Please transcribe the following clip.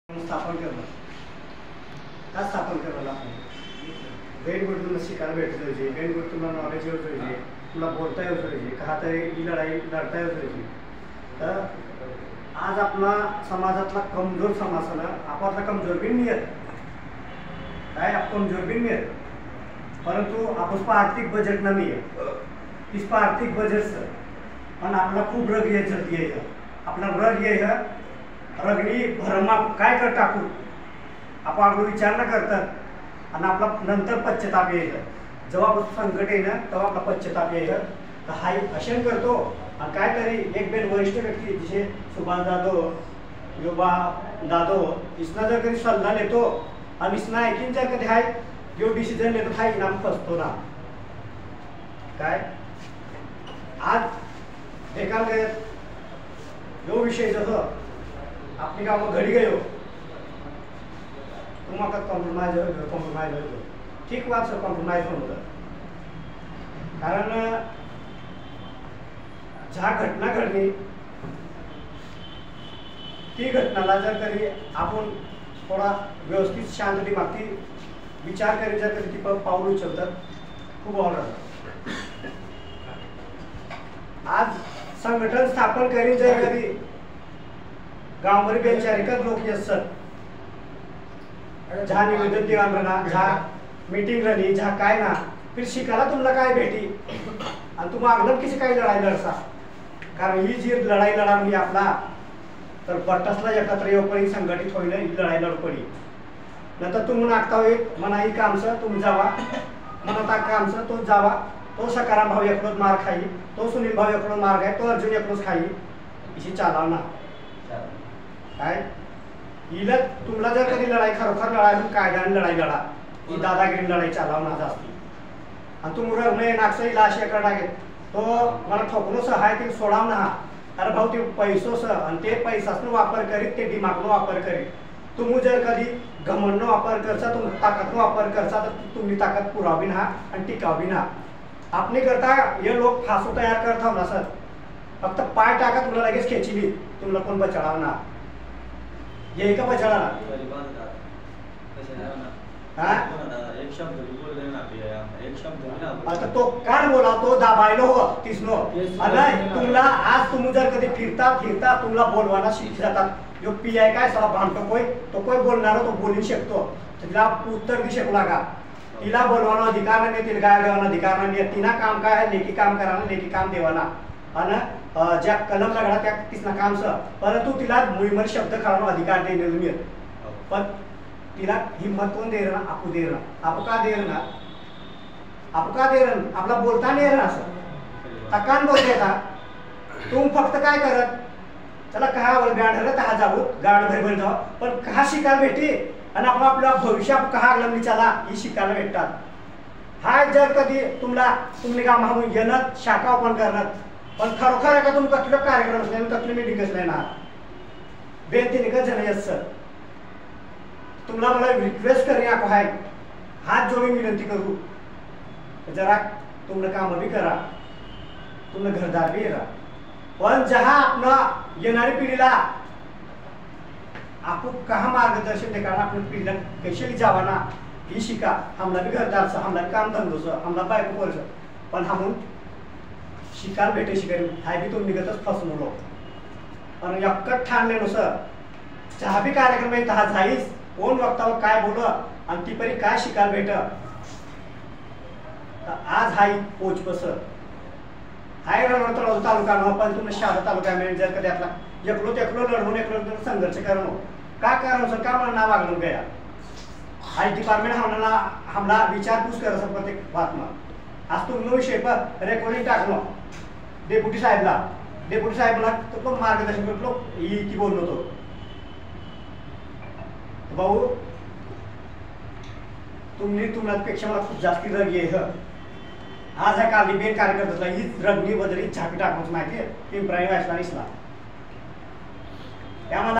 स्थापन करणं का स्थापन करायला बेनगुर्तून शिकायला भेटलं पाहिजे, बेनगुर्तूला नॉलेज येऊ पाहिजे, तुला बोलता येऊ पाहिजे, का तरी ही लढाई लढता येऊ पाहिजे. तर आज आपला समाजातला कमजोर समाजाला आपला कमजोर बी नाही काय आप कमजोर बी नाही परंतु आपण आर्थिक बजेट नाही आहे इस आर्थिक बजेट पण आपला खूप रग ये जल्दी आहे आपला रग ये है रगणी भरमाप काय कर टाकू आपण अगोदर विचार न करतात आणि आपला नंतर पश्चाताप येईल जेव्हा संकट येईल तेव्हा आपला पश्चाताप येईल तर हा अशन करतो आणि काय तरी एक बेन वरिष्ठ व्यक्ती जसे सुभाष जाधव योबा जाधव इसना जर कधी सल्ला लेतो आणि इसना ऐकीन जर कधी हाय जो डिसिजन लेतो हा इनाम फसतो ना काय आज एका जो विषय जसं आपली गाव घडी गयो तुम्हाला कॉम्प्रोमाइज होतो ठीक वाच कॉम्प्रोमाइज होतं कारण ज्या घटना घडली ती घटनाला जर कधी आपण थोडा व्यवस्थित शांत दिमागती विचार करी जर कधी ती पाऊल उचलतात खूप आवडतं. आज संघटन स्थापन करी जर कधी गावमध्ये बेचारिकच लोक असतात जहा निवेदन दिवाना जहा मीटिंग रही जहा काय ना फिर शिकायला तुम्हाला काय भेटी आणि तुम्ही अगलं किसी काही लढाई लढसा कारण ही जी लढाई लढा म्हणजे आपला तर बट्टसला एकत्र येऊपरी संघटित होईल ही लढाई लढपडी नंतर तुम्ही नागता होईल मना ही कामचं तुम्ही जावा मना कामचं तो जावा तो सकाराम भाऊ एकलोच मार खाई तो सुनील भाऊ एकलोच मार खाई तो अर्जुन एकलोच खाई इशी चालाव ना काय हिला तुम्हाला जर कधी लढाई खरोखर लढाई कायद्याने लढाई लढा ही दादागिरी लढाई चालवणार जास्ती आणि तू मुलं नाही नागसा लाश एकडा घे तो मला ठोकलो सहाय ते सोडाव ना अरे भाऊ ते पैसो स आणि ते पैसाचा वापर करीत ते दिमागनो वापर करीत तुम्ही जर कधी घमंडनो वापर करता तुम ताकदनो वापर करता तर तुम्ही ताकद पुरावी ना आणि टिकावी ना आपने करता हे लोक फासो तयार करता ना सर फक्त पाय टाका तुला लगेच खेचली तुम्हाला कोण बचाव ना ये का बचाड़ा एक शब्द बोल देना एक शब्द आता तो कान बोला तो दाबायलो हो तिसनो आणि तुम्हाला आज तुम्ही जर कधी फिरता फिरता तुम्हाला बोलवाना शिकली जातात जो पीआय काय सला भांडतो तो कोई बोलणार तो बोलू शकतो तिला उत्तर दे शकू लागा तिला बोलवाना अधिकार नाही तिला काय देवाना अधिकार नाही तिना काम काय आहे लेखी काम कराना लेखी काम देवाना आणि ज्या कलम लागला त्या तिसना काम स परंतु तिला मुळीमध्ये शब्द काढून अधिकार देणे मिळेल पण तिला हिम्मत कोण दे ना आपू दे ना आप का दे ना आप का दे आपला बोलता नाही ना असं तकान बोलते था तुम फक्त काय करत चला कहा बँड तहा जाऊ गाड भर जाऊ पण कहा शिकायला भेटी आणि आपण आपल्या भविष्यात कहा अगलमली चला ही शिकायला भेटतात हा जर कधी तुम्ही काम म्हणून येणं शाखा ओपन करणार पण खरोखर का तुम्ही कसलं कार्यक्रम असले कसली मीटिंग असले ना बेनतीने का जण सर तुम्हाला मला रिक्वेस्ट करणे आपण आहे हात जोडून विनंती करू जरा तुम्हाला काम भी करा तुम्हाला घरदार भी येरा पण जहा आपला येणारी पिढीला आपण कहा मार्गदर्शन दे कारण आपल्या पिढीला कशी जावा ना ही शिका हमला भी घरदार हमला काम धंदो हमला बायको पोरस पण हमून शिकायला भेटे शिकाय हाय बी तो निघतच फसवलो आणि एकट ठाणले नुसर चहा बी कार्यक्रम आहे तहा जाईस कोण वक्तावर काय बोल आणि ती परी काय शिकायला भेट आज हाय पोच बस हाय रणवळ तालुका न पण तुम्ही शहर तालुका मॅनेजर कधी आपला एकलो लढवून एकलो संघर्ष करणं का कारण सर का मला नाव वागलं गया हाय डिपार्टमेंट हमला विचारपूस कर सर प्रत्येक बातमा आज तुमनो विषय पर रेकॉर्डिंग टाकलो डेप्युटी साहेबला तो मार्गदर्शन करतो की बोललो तो भाऊ तुम्हापेक्षा मला खूप जास्ती रग आहे आज हा काली बेन कार्यकर्ता ही रगणी बदली झापी टाकण्याची माहिती आहे पिंपराई वाचला निसला त्यामुळे